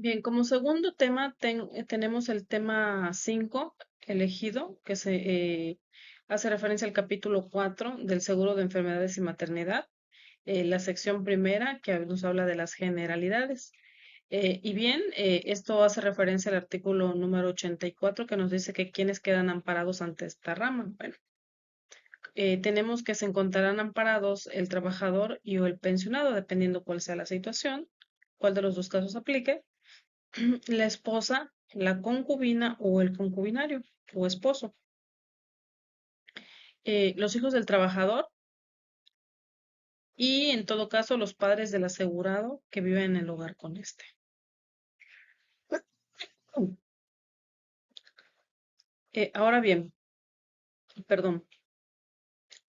Bien, como segundo tema tenemos el tema 5 elegido, que se hace referencia al capítulo 4 del seguro de enfermedades y maternidad, la sección primera que nos habla de las generalidades. Y bien, esto hace referencia al artículo número 84 que nos dice que quienes quedan amparados ante esta rama. Bueno, tenemos que se encontrarán amparados el trabajador y o el pensionado, dependiendo cuál sea la situación, cuál de los dos casos aplique, la esposa, la concubina o el concubinario o esposo, los hijos del trabajador y en todo caso los padres del asegurado que viven en el hogar con este. Ahora bien, perdón,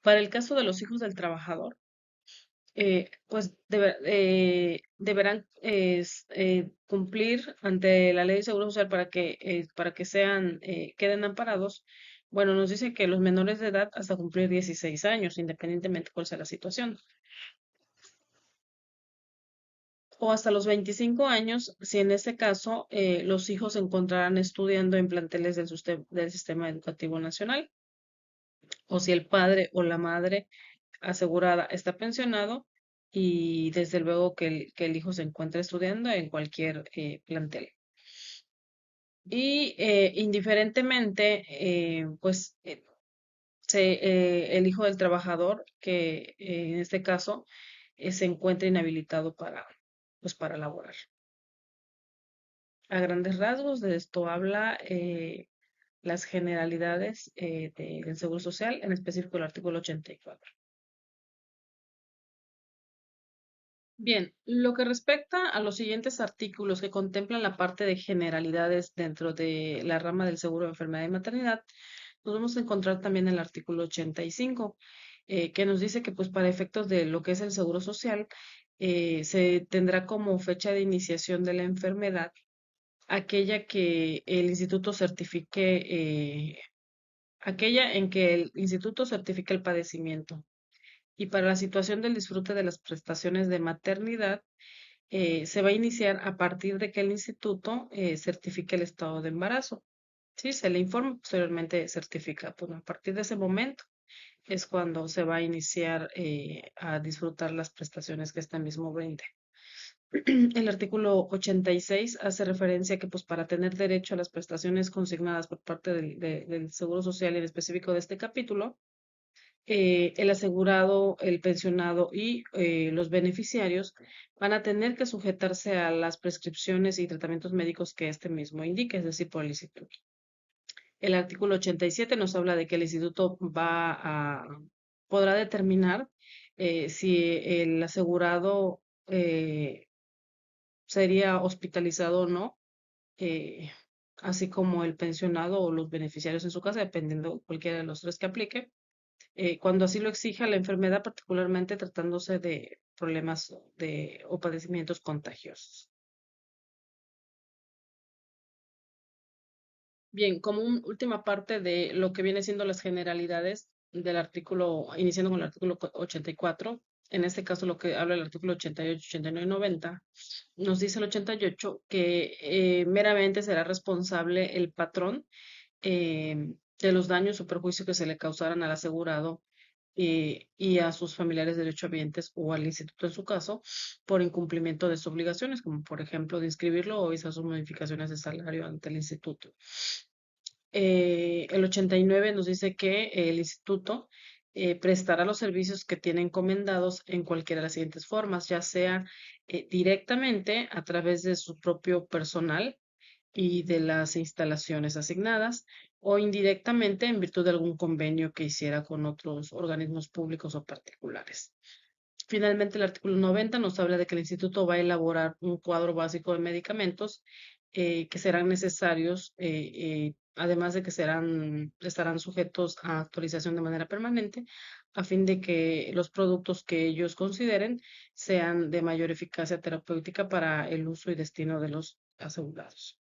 para el caso de los hijos del trabajador, pues deberán cumplir ante la ley de seguro social para que sean, queden amparados. Bueno, nos dice que los menores de edad hasta cumplir 16 años, independientemente cuál sea la situación. O hasta los 25 años, si en este caso los hijos se encontrarán estudiando en planteles del sistema educativo nacional, o si el padre o la madre asegurada está pensionado y desde luego que el hijo se encuentra estudiando en cualquier plantel. Y indiferentemente, el hijo del trabajador, que en este caso se encuentra inhabilitado pues, para laborar. A grandes rasgos, de esto habla las generalidades del Seguro Social, en específico el artículo 84. Bien, lo que respecta a los siguientes artículos que contemplan la parte de generalidades dentro de la rama del seguro de enfermedad y maternidad, nos vamos a encontrar también el artículo 85, que nos dice que pues para efectos de lo que es el seguro social, se tendrá como fecha de iniciación de la enfermedad aquella que el instituto aquella en que el instituto certifique el padecimiento. Y para la situación del disfrute de las prestaciones de maternidad, se va a iniciar a partir de que el instituto certifique el estado de embarazo. Sí, se le informa, posteriormente certifica. Bueno, a partir de ese momento es cuando se va a iniciar a disfrutar las prestaciones que este mismo brinde. El artículo 86 hace referencia a que pues para tener derecho a las prestaciones consignadas por parte del Seguro Social y en específico de este capítulo, el asegurado, el pensionado y los beneficiarios van a tener que sujetarse a las prescripciones y tratamientos médicos que este mismo indique, es decir, por el instituto. El artículo 87 nos habla de que el instituto podrá determinar si el asegurado sería hospitalizado o no, eh, así como el pensionado o los beneficiarios en su casa, dependiendo cualquiera de los tres que aplique, cuando así lo exija la enfermedad, particularmente tratándose de problemas o padecimientos contagiosos. Bien, como última parte de lo que viene siendo las generalidades del artículo, iniciando con el artículo 84, en este caso lo que habla el artículo 88, 89 y 90, nos dice el 88 que meramente será responsable el patrón de los daños o perjuicios que se le causaran al asegurado y a sus familiares derechohabientes o al instituto en su caso por incumplimiento de sus obligaciones, como por ejemplo de inscribirlo o hizo sus modificaciones de salario ante el instituto. El 89 nos dice que el instituto prestará los servicios que tiene encomendados en cualquiera de las siguientes formas, ya sea directamente a través de su propio personal y de las instalaciones asignadas o indirectamente en virtud de algún convenio que hiciera con otros organismos públicos o particulares. Finalmente, el artículo 90 nos habla de que el instituto va a elaborar un cuadro básico de medicamentos que serán necesarios, además de que estarán sujetos a actualización de manera permanente, a fin de que los productos que ellos consideren sean de mayor eficacia terapéutica para el uso y destino de los asegurados.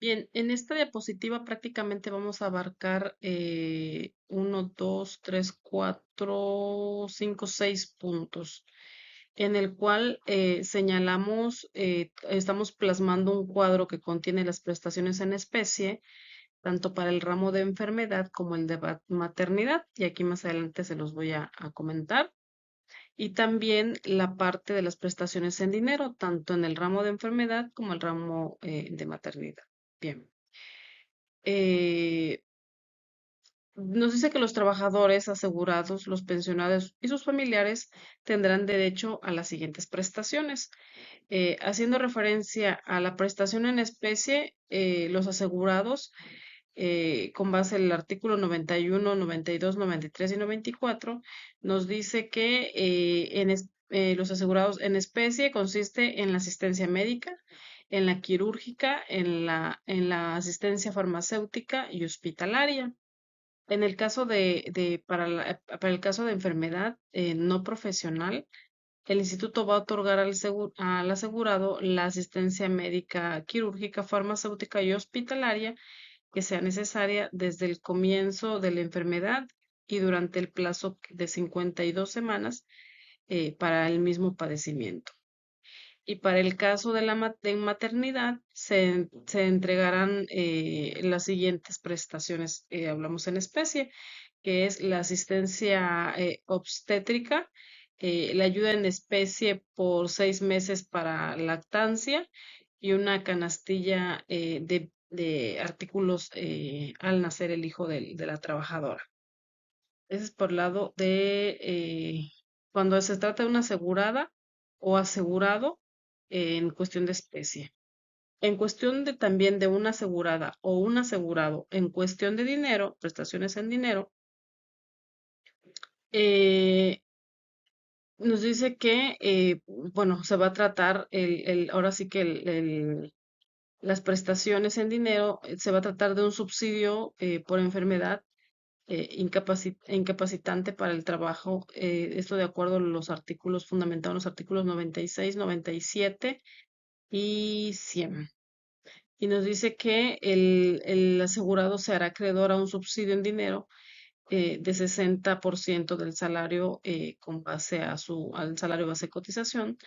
Bien, en esta diapositiva prácticamente vamos a abarcar 1, 2, 3, 4, 5, 6 puntos, en el cual señalamos, estamos plasmando un cuadro que contiene las prestaciones en especie, tanto para el ramo de enfermedad como el de maternidad, y aquí más adelante se los voy a comentar. Y también la parte de las prestaciones en dinero, tanto en el ramo de enfermedad como el ramo de maternidad. Bien. Eh, Nos dice que los trabajadores asegurados, los pensionados y sus familiares tendrán derecho a las siguientes prestaciones. Haciendo referencia a la prestación en especie, los asegurados, con base en el artículo 91, 92, 93 y 94, nos dice que los asegurados en especie consiste en la asistencia médica, en la quirúrgica, en la asistencia farmacéutica y hospitalaria. En el caso para el caso de enfermedad no profesional, el instituto va a otorgar al asegurado la asistencia médica, quirúrgica, farmacéutica y hospitalaria que sea necesaria desde el comienzo de la enfermedad y durante el plazo de 52 semanas para el mismo padecimiento. Y para el caso de de maternidad, se entregarán las siguientes prestaciones, hablamos en especie, que es la asistencia obstétrica, la ayuda en especie por 6 meses para lactancia y una canastilla de artículos al nacer el hijo de la trabajadora. Ese es por lado de cuando se trata de una asegurada o asegurado en cuestión de especie. En cuestión de también de una asegurada o un asegurado en cuestión de dinero, prestaciones en dinero, eh, nos dice que, bueno, se va a tratar ahora sí que las prestaciones en dinero, se va a tratar de un subsidio por enfermedad incapacitante para el trabajo, esto de acuerdo a los artículos fundamentados en los artículos 96, 97 y 100. Y nos dice que el asegurado se hará acreedor a un subsidio en dinero de 60% del salario con base al salario base de cotización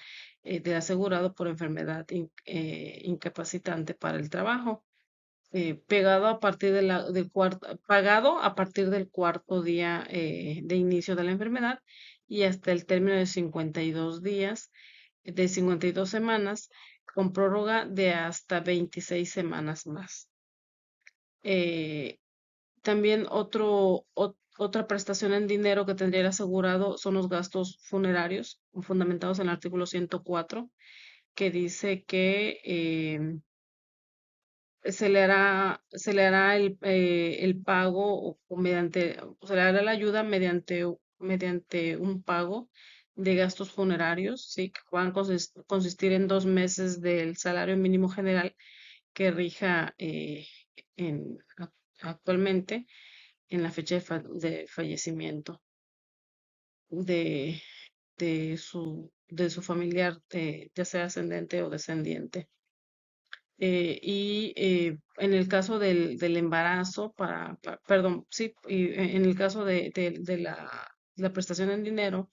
del asegurado por enfermedad incapacitante para el trabajo, pegado a partir del pagado a partir del cuarto día de inicio de la enfermedad y hasta el término de 52 días, de 52 semanas, con prórroga de hasta 26 semanas más. Eh, También otra prestación en dinero que tendría el asegurado son los gastos funerarios, fundamentados en el artículo 104, que dice que se le hará el pago o se le hará la ayuda mediante un pago de gastos funerarios, ¿sí? Que puedan consistir en 2 meses del salario mínimo general que rija en, actualmente en la fecha de fallecimiento de, de su familiar, ya sea ascendente o descendiente. En el caso del embarazo, perdón, sí, y en el caso de la prestación en dinero,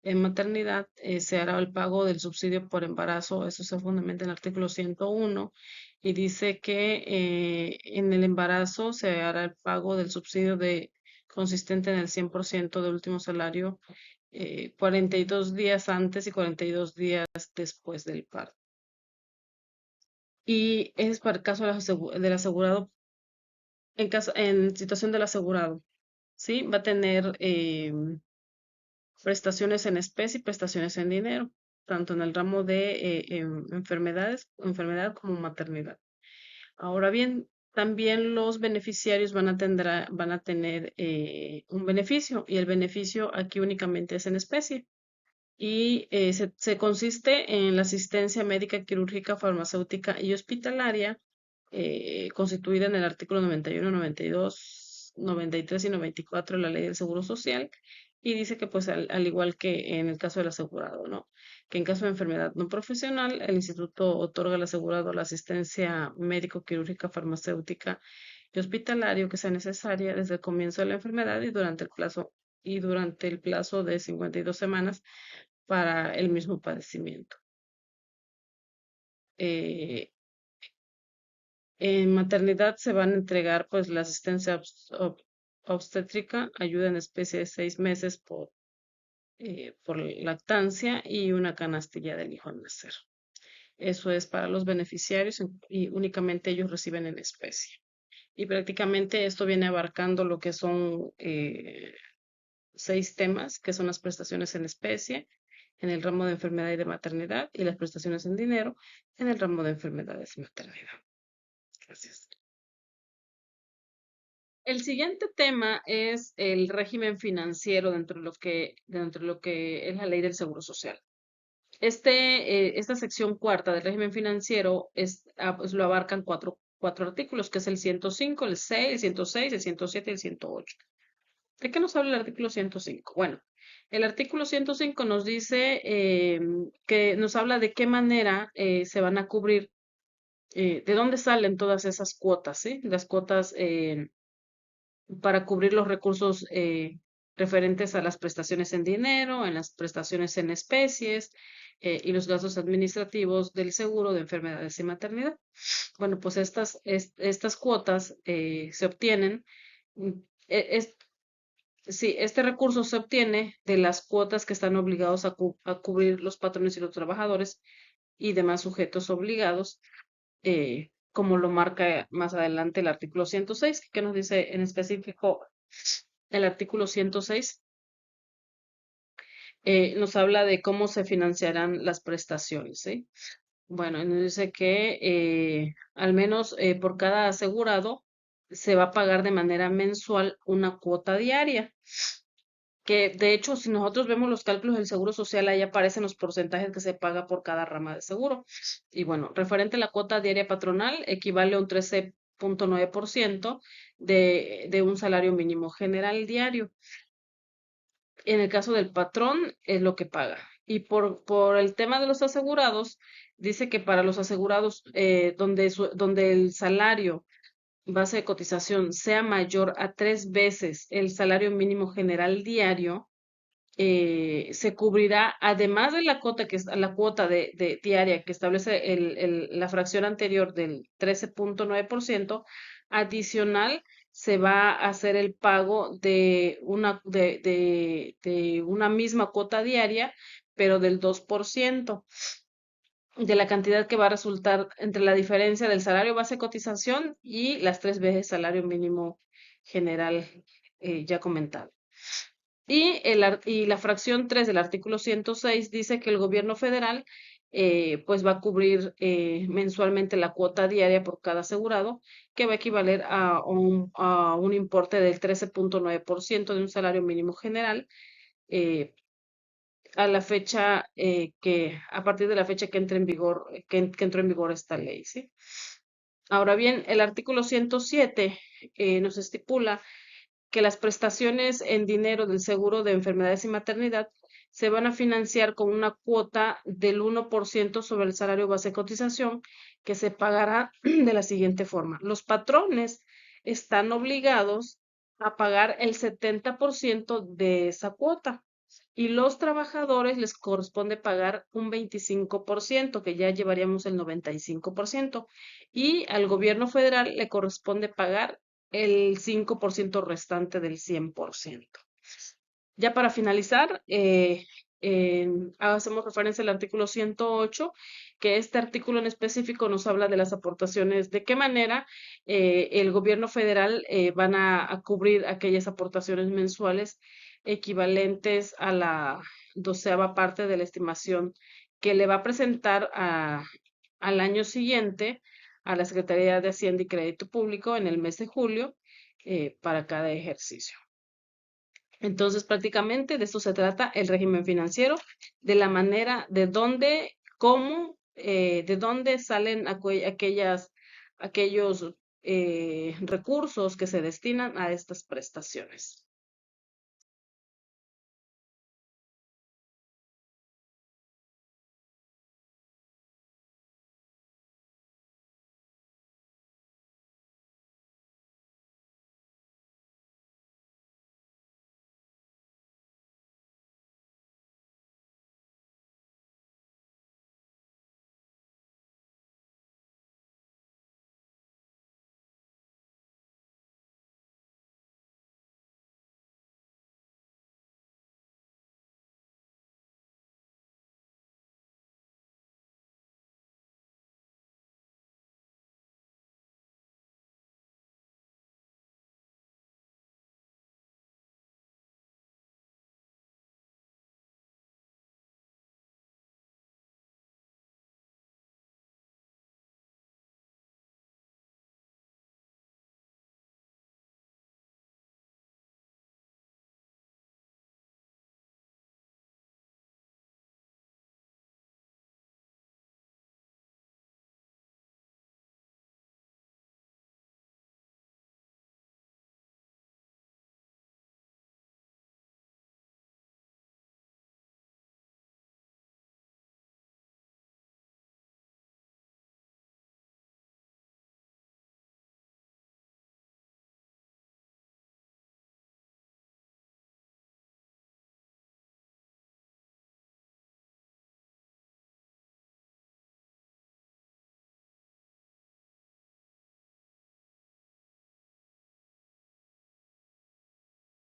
en maternidad, se hará el pago del subsidio por embarazo, eso se fundamenta en el artículo 101, y dice que en el embarazo se hará el pago del subsidio consistente en el 100% del último salario, 42 días antes y 42 días después del parto. Y es para el caso del asegurado, en situación del asegurado, ¿sí? Va a tener prestaciones en especie y prestaciones en dinero, tanto en el ramo de enfermedad como maternidad. Ahora bien, también los beneficiarios van a tener un beneficio, y el beneficio aquí únicamente es en especie. Y se consiste en la asistencia médica, quirúrgica, farmacéutica y hospitalaria, constituida en el artículo 91, 92, 93 y 94 de la Ley del Seguro Social, Y dice que pues al igual que en el caso del asegurado, ¿no? Que en caso de enfermedad no profesional, el instituto otorga al asegurado la asistencia médico-quirúrgica, farmacéutica y hospitalario que sea necesaria desde el comienzo de la enfermedad y durante el plazo de 52 semanas para el mismo padecimiento. Eh, en maternidad se van a entregar pues la asistencia obstétrica, ayuda en especie de 6 meses por lactancia y una canastilla del hijo al nacer. Eso es para los beneficiarios y únicamente ellos reciben en especie. Y prácticamente esto viene abarcando lo que son 6 temas, que son las prestaciones en especie en el ramo de enfermedad y de maternidad y las prestaciones en dinero en el ramo de enfermedades y maternidad. Gracias. El siguiente tema es el régimen financiero dentro de lo que es la ley del Seguro Social. Esta sección cuarta del régimen financiero pues lo abarcan cuatro artículos, que es el 105, el 6, el 106, el 107 y el 108. ¿De qué nos habla el artículo 105? Bueno, el artículo 105 nos dice que nos habla de qué manera se van a cubrir, de dónde salen todas esas cuotas, ¿sí? Las cuotas para cubrir los recursos referentes a las prestaciones en dinero, en las prestaciones en especies y los gastos administrativos del seguro de enfermedades y maternidad. Bueno, pues estas cuotas se obtienen, mm, e- es, sí, este recurso se obtiene de las cuotas que están obligados a cubrir los patrones y los trabajadores y demás sujetos obligados, como lo marca más adelante el artículo 106, que nos dice en específico el artículo 106. Nos habla de cómo se financiarán las prestaciones, ¿sí? Bueno, y nos dice que al menos por cada asegurado se va a pagar de manera mensual una cuota diaria, que de hecho si nosotros vemos los cálculos del Seguro Social, ahí aparecen los porcentajes que se paga por cada rama de seguro. Y bueno, referente a la cuota diaria patronal, equivale a un 13,9% de un salario mínimo general diario. En el caso del patrón es lo que paga. Y por el tema de los asegurados, dice que para los asegurados donde el salario base de cotización sea mayor a 3 veces el salario mínimo general diario, se cubrirá, además de la cuota la cuota de diaria que establece la fracción anterior del 13,9%, adicional se va a hacer el pago de una misma cuota diaria, pero del 2% de la cantidad que va a resultar entre la diferencia del salario base de cotización y las 3 veces salario mínimo general ya comentado. Y la fracción 3 del artículo 106 dice que el gobierno federal pues va a cubrir mensualmente la cuota diaria por cada asegurado, que va a equivaler a un importe del 13,9% de un salario mínimo general eh, a la fecha a partir de la fecha que entre en vigor, que entró en vigor esta ley, ¿sí? Ahora bien, el artículo 107 nos estipula que las prestaciones en dinero del seguro de enfermedades y maternidad se van a financiar con una cuota del 1% sobre el salario base de cotización que se pagará de la siguiente forma. Los patrones están obligados a pagar el 70% de esa cuota y los trabajadores les corresponde pagar un 25%, que ya llevaríamos el 95%, y al gobierno federal le corresponde pagar el 5% restante del 100%. Ya para finalizar, hacemos referencia al artículo 108, que este artículo en específico nos habla de las aportaciones, de qué manera el gobierno federal van a cubrir aquellas aportaciones mensuales equivalentes a la 12ª parte de la estimación que le va a presentar al año siguiente a la Secretaría de Hacienda y Crédito Público en el mes de julio para cada ejercicio. Entonces, prácticamente de esto se trata el régimen financiero, de la manera, de dónde, cómo, de dónde salen aquellos recursos que se destinan a estas prestaciones.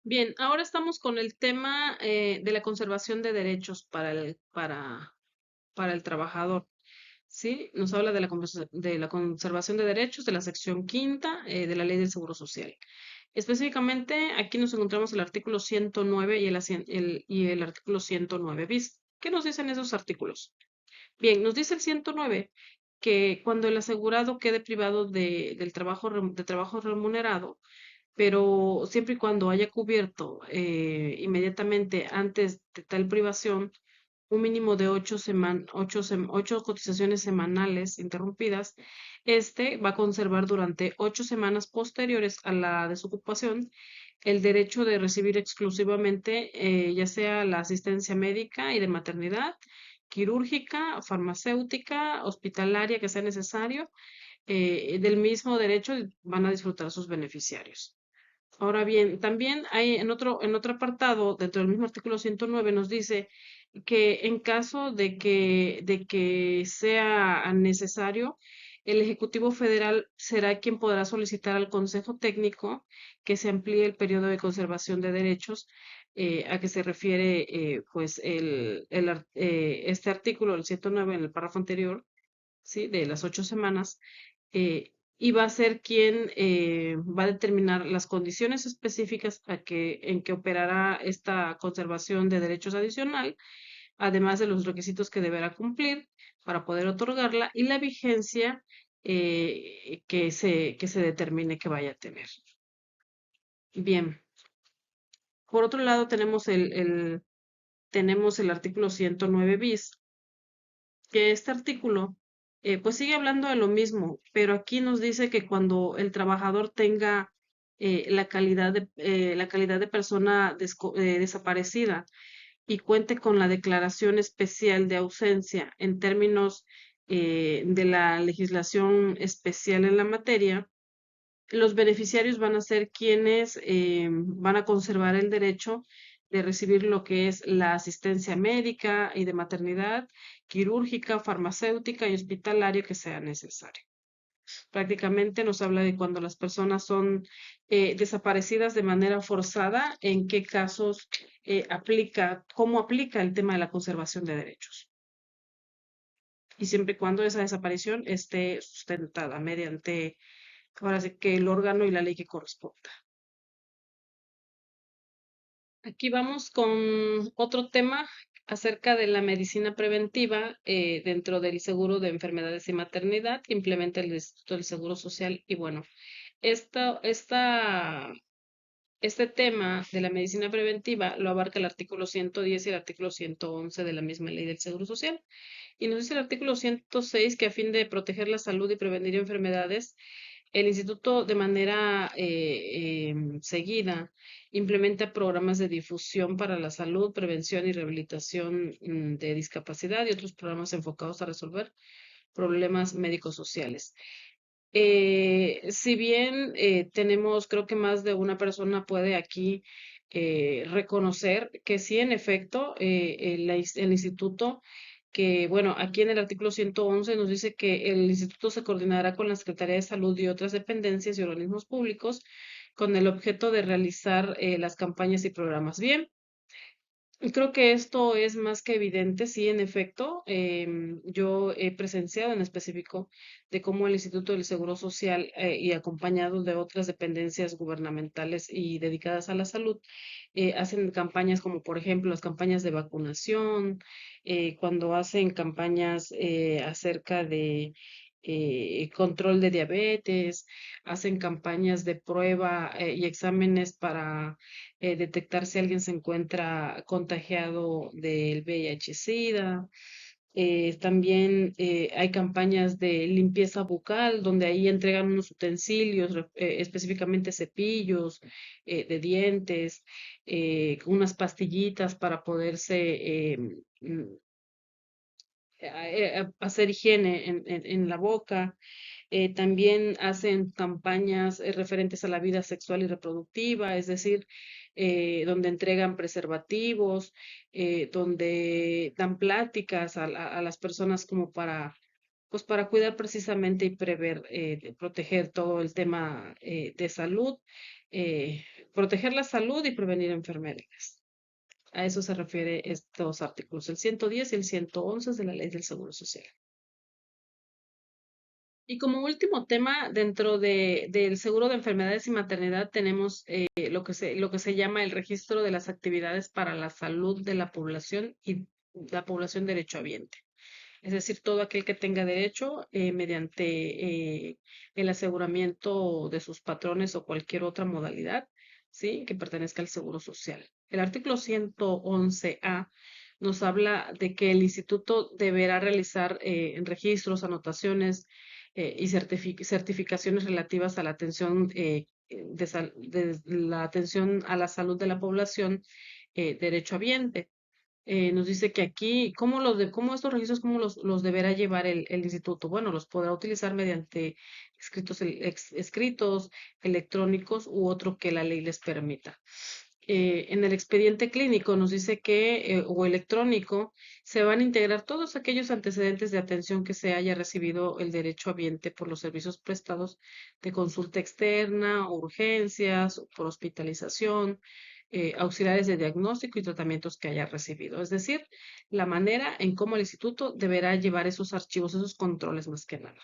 Bien, ahora estamos con el tema de la conservación de derechos para el trabajador. ¿Sí? Nos habla de de la conservación de derechos de la sección quinta de la Ley del Seguro Social. Específicamente, aquí nos encontramos el artículo 109 y el artículo 109 bis. ¿Qué nos dicen esos artículos? Bien, nos dice el 109 que cuando el asegurado quede privado de trabajo remunerado, pero siempre y cuando haya cubierto inmediatamente antes de tal privación un mínimo de ocho cotizaciones semanales interrumpidas, este va a conservar durante 8 semanas posteriores a la desocupación el derecho de recibir exclusivamente ya sea la asistencia médica y de maternidad, quirúrgica, farmacéutica, hospitalaria que sea necesario. Del mismo derecho van a disfrutar sus beneficiarios. Ahora bien, también hay en otro apartado, dentro del mismo artículo 109, nos dice que en caso de que sea necesario, el Ejecutivo Federal será quien podrá solicitar al Consejo Técnico que se amplíe el periodo de conservación de derechos a que se refiere pues este artículo, el 109, en el párrafo anterior, ¿sí? De las 8 semanas, y va a ser quien va a determinar las condiciones específicas en que operará esta conservación de derechos adicional, además de los requisitos que deberá cumplir para poder otorgarla y la vigencia que se determine que vaya a tener. Bien, por otro lado tenemos el artículo 109 bis, que este artículo pues sigue hablando de lo mismo, pero aquí nos dice que cuando el trabajador tenga la calidad de persona desaparecida y cuente con la declaración especial de ausencia en términos de la legislación especial en la materia, los beneficiarios van a ser quienes van a conservar el derecho de recibir lo que es la asistencia médica y de maternidad, quirúrgica, farmacéutica y hospitalaria que sea necesaria. Prácticamente nos habla de cuando las personas son desaparecidas de manera forzada, en qué casos cómo aplica el tema de la conservación de derechos. Y siempre y cuando esa desaparición esté sustentada mediante, ahora sí que el órgano y la ley que corresponda. Aquí vamos con otro tema acerca de la medicina preventiva dentro del seguro de enfermedades y maternidad que implementa el Instituto del Seguro Social. Y bueno, esta, esta, este tema de la medicina preventiva lo abarca el artículo 110 y el artículo 111 de la misma ley del Seguro Social. Y nos dice el artículo 106 que a fin de proteger la salud y prevenir enfermedades, el instituto de manera seguida implementa programas de difusión para la salud, prevención y rehabilitación de discapacidad y otros programas enfocados a resolver problemas médicos sociales. Si bien tenemos, creo que más de una persona puede aquí reconocer que sí, en efecto, el instituto, que bueno, aquí en el artículo 111 nos dice que el instituto se coordinará con la Secretaría de Salud y otras dependencias y organismos públicos con el objeto de realizar las campañas y programas. Bien, y creo que esto es más que evidente, sí, en efecto. Yo he presenciado en específico de cómo el Instituto del Seguro Social y acompañado de otras dependencias gubernamentales y dedicadas a la salud, hacen campañas como, por ejemplo, las campañas de vacunación, cuando hacen campañas acerca de control de diabetes, hacen campañas de prueba y exámenes para detectar si alguien se encuentra contagiado del VIH-Sida. También hay campañas de limpieza bucal, donde ahí entregan unos utensilios, específicamente cepillos de dientes, unas pastillitas para poderse hacer higiene en la boca. También hacen campañas referentes a la vida sexual y reproductiva, es decir, donde entregan preservativos, donde dan pláticas a las personas como pues para cuidar precisamente y prever, proteger todo el tema de salud. proteger la salud y prevenir enfermedades. A eso se refiere estos artículos, el 110 y el 111 de la Ley del Seguro Social. Y como último tema, dentro del seguro de enfermedades y maternidad tenemos lo que se llama el registro de las actividades para la salud de la población y la población derechohabiente. Es decir, todo aquel que tenga derecho mediante el aseguramiento de sus patrones o cualquier otra modalidad, ¿sí? Que pertenezca al seguro social. El artículo 111A nos habla de que el instituto deberá realizar registros, anotaciones y certificaciones relativas a la atención de la atención a la salud de la población derechohabiente. Nos dice que aquí, cómo estos registros, cómo los deberá llevar el instituto? Bueno, los podrá utilizar mediante escritos, electrónicos u otro que la ley les permita. En el expediente clínico nos dice que, o electrónico, se van a integrar todos aquellos antecedentes de atención que se haya recibido el derechohabiente por los servicios prestados de consulta externa, urgencias, por hospitalización, auxiliares de diagnóstico y tratamientos que haya recibido. Es decir, la manera en cómo el instituto deberá llevar esos archivos, esos controles más que nada.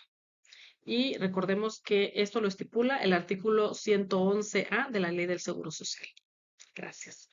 Y recordemos que esto lo estipula el artículo 111A de la Ley del Seguro Social. Gracias.